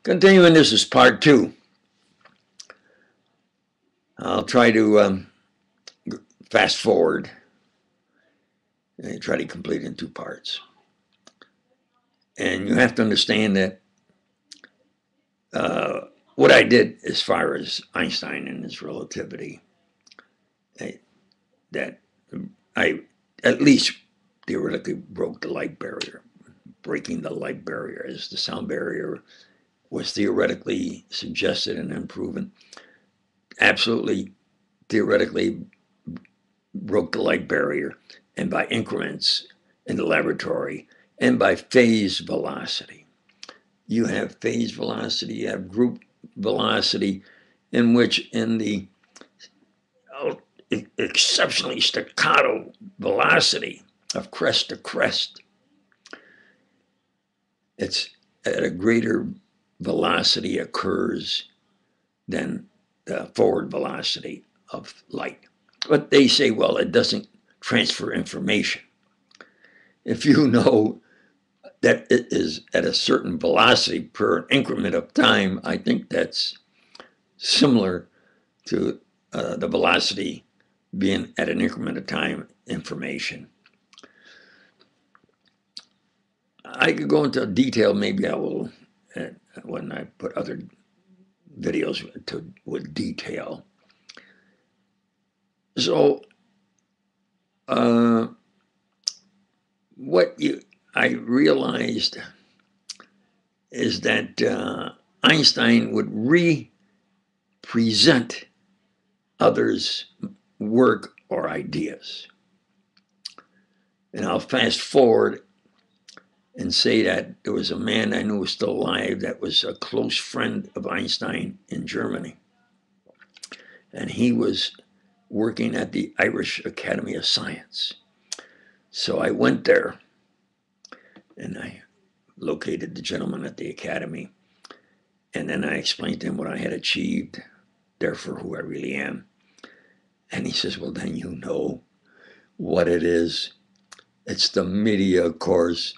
Continuing, this is part 2. I'll try to fast forward and try to complete it in 2 parts. And you have to understand that what I did as far as Einstein and his relativity, that I at least theoretically broke the light barrier. Breaking the light barrier, as the sound barrier was theoretically suggested and then proven, absolutely theoretically broke the light barrier, and by increments in the laboratory, and by phase velocity. You have phase velocity, you have group velocity, in which in the exceptionally staccato velocity of crest to crest, it's at a greater velocity occurs than the forward velocity of light. But they say, well, it doesn't transfer information. If you know that it is at a certain velocity per increment of time, I think that's similar to the velocity being at an increment of time information. I could go into detail, maybe I will, when I put other videos with detail. So, what I realized is that Einstein would represent others' work or ideas. And I'll fast forward and say that there was a man I knew was still alive that was a close friend of Einstein in Germany. And he was working at the Irish Academy of Science. So I went there and I located the gentleman at the academy. And then I explained to him what I had achieved, therefore who I really am. And he says, well, then you know what it is. It's the media, of course.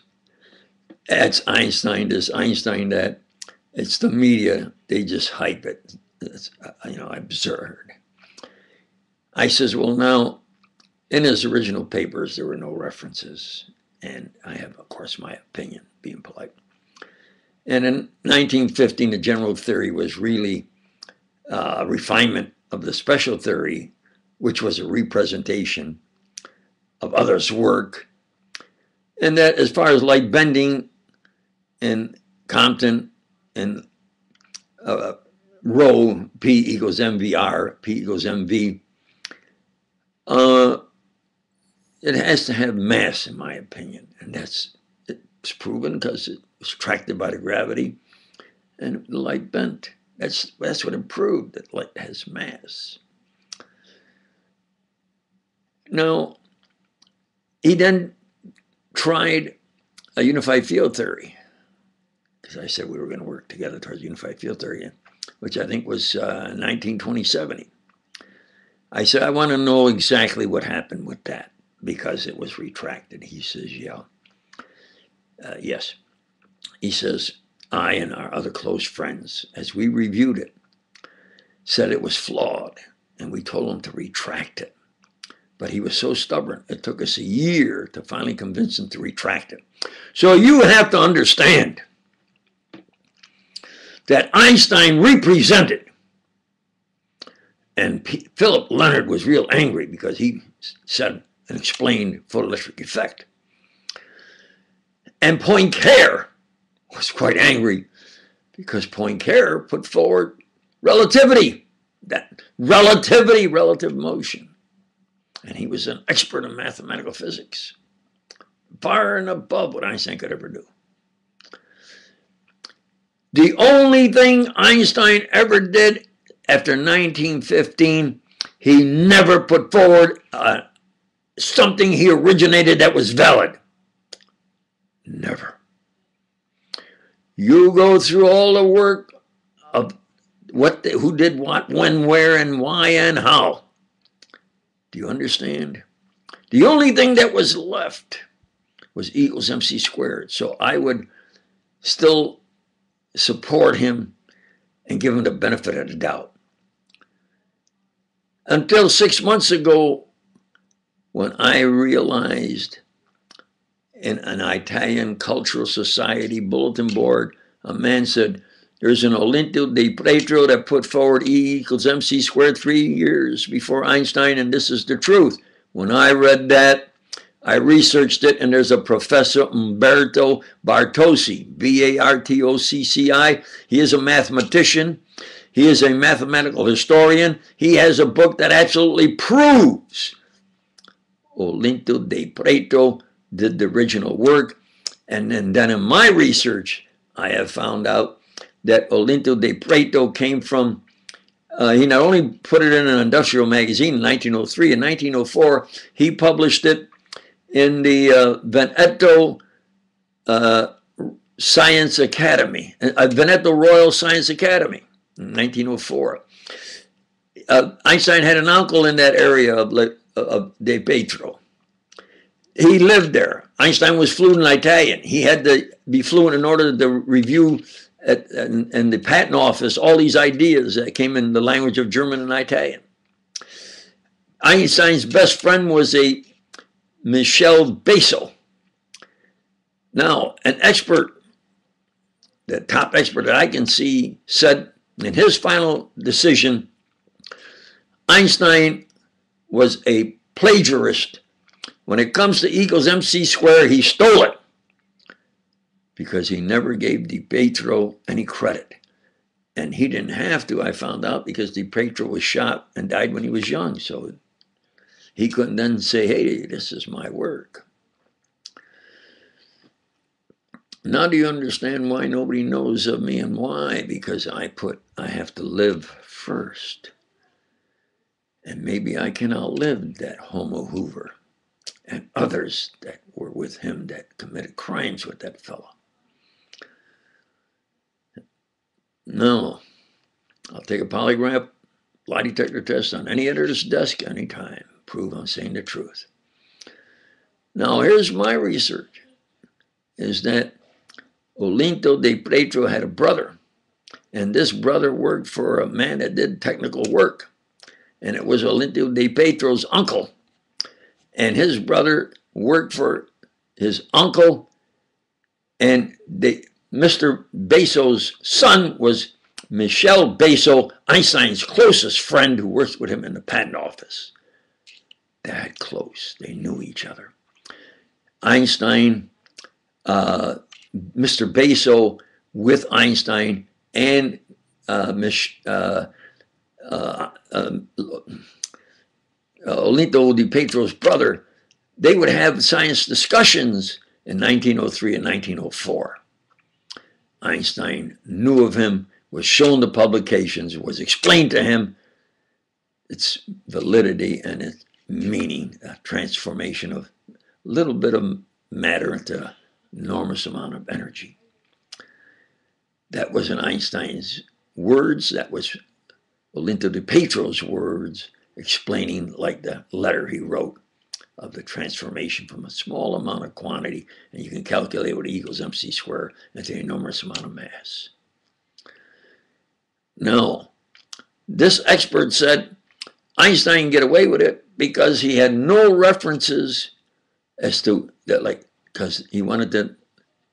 It's Einstein this, Einstein that. It's the media. They just hype it. It's, absurd. I says, well, now, in his original papers, there were no references. And I have, of course, my opinion, being polite. And in 1915, the general theory was really a refinement of the special theory, which was a representation of others' work. And that as far as light bending and Compton and rho, P equals MVR, P equals MV, it has to have mass, in my opinion. And it's proven because it was attracted by the gravity and the light bent. That's what it proved, that light has mass. Now, he then tried a unified field theory, because I said we were going to work together towards unified field theory, which I think was 1927. I said, I want to know exactly what happened with that, because it was retracted. He says, yeah. Yes. He says, I and our other close friends, as we reviewed it, said it was flawed, and we told him to retract it. But he was so stubborn, it took us a year to finally convince him to retract it. So you have to understand that Einstein represented, and Philip Leonard was real angry because he said and explained photoelectric effect. And Poincare was quite angry because Poincare put forward relativity, that relativity, relative motion. And he was an expert in mathematical physics, far and above what Einstein could ever do. The only thing Einstein ever did after 1915, he never put forward something he originated that was valid. Never. You go through all the work of who did what, when, where, and why, and how. Do you understand? The only thing that was left was E equals MC squared. So I would still support him and give him the benefit of the doubt. Until 6 months ago, when I realized in an Italian cultural society bulletin board, a man said, there's an Olinto di Pietro that put forward E equals MC squared 3 years before Einstein, and this is the truth. When I read that, I researched it, and there's a Professor Umberto Bartocci, B-A-R-T-O-C-C-I. He is a mathematician. He is a mathematical historian. He has a book that absolutely proves Olinto di Pietro did the original work. And then in my research, I have found out that Olinto di Pietro came from, he not only put it in an industrial magazine in 1903, in 1904, he published it in the Veneto Science Academy, Veneto Royal Science Academy in 1904. Einstein had an uncle in that area of De Pietro. He lived there. Einstein was fluent in Italian. He had to be fluent in order to review in the patent office all these ideas that came in the language of German and Italian. Einstein's best friend was a Michel Besso. Now, an expert, the top expert that I can see, said in his final decision, Einstein was a plagiarist. When it comes to E equals MC squared, he stole it because he never gave Di Pietro any credit. And he didn't have to, I found out, because Di Pietro was shot and died when he was young. So he couldn't then say, hey, this is my work. Now do you understand why nobody knows of me and why? Because I have to live first. And maybe I can outlive that Homo Hoover and others that were with him that committed crimes with that fellow. No, I'll take a polygraph lie detector test on any editor's desk anytime. Prove I'm saying the truth. Now, here's my research, is that Olinto di Pietro had a brother, and this brother worked for a man that did technical work, and it was Olinto di Pietro's uncle, and his brother worked for his uncle, and Mr. Besso's son was Michel Besso, Einstein's closest friend who worked with him in the patent office. That close, they knew each other. Einstein, Mr. Besso with Einstein and Olinto di Pietro's brother, they would have science discussions in 1903 and 1904. Einstein knew of him, was shown the publications, was explained to him its validity and its meaning, a transformation of a little bit of matter into an enormous amount of energy. That was in Einstein's words. That was Olinto di Pietro's words, explaining like the letter he wrote of the transformation from a small amount of quantity, and you can calculate what E equals MC squared, into an enormous amount of mass. No, this expert said Einstein get away with it because he had no references as to that, like, because he wanted to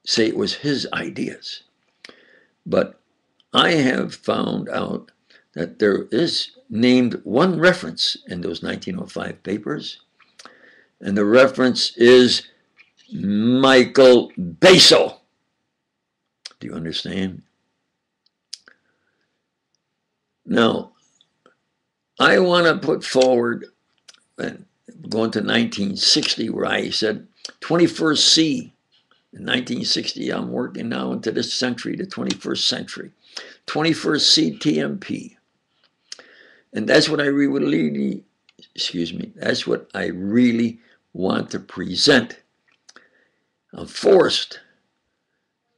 say it was his ideas. But I have found out that there is named one reference in those 1905 papers, and the reference is Michael Besso. Do you understand? Now, I want to put forward, going to 1960, where I said 21st C. In 1960, I'm working now into this century, the 21st century. 21st C TMP. And that's what I really, that's what I really want to present. I'm forced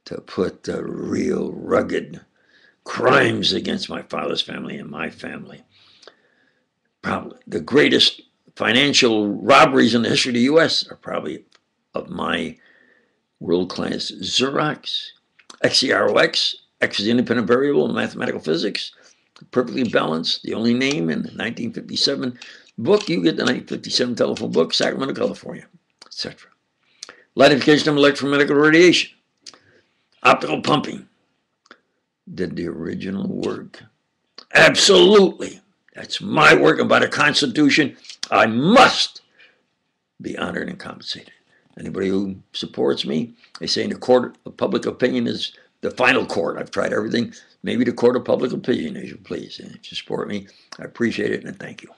to put the real rugged crimes against my father's family and my family. Probably the greatest financial robberies in the history of the U.S. are probably of my world-class Xerox, XEROX, X is the independent variable in mathematical physics. Perfectly balanced, the only name in the 1957 book. You get the 1957 telephone book, Sacramento, California, etc. Lightification of electromagnetic radiation. Optical pumping. Did the original work? Absolutely. That's my work about a constitution. I must be honored and compensated. Anybody who supports me, they say in the court of public opinion is the final court. I've tried everything. Maybe the court of public opinion, as you please. And if you support me, I appreciate it and thank you.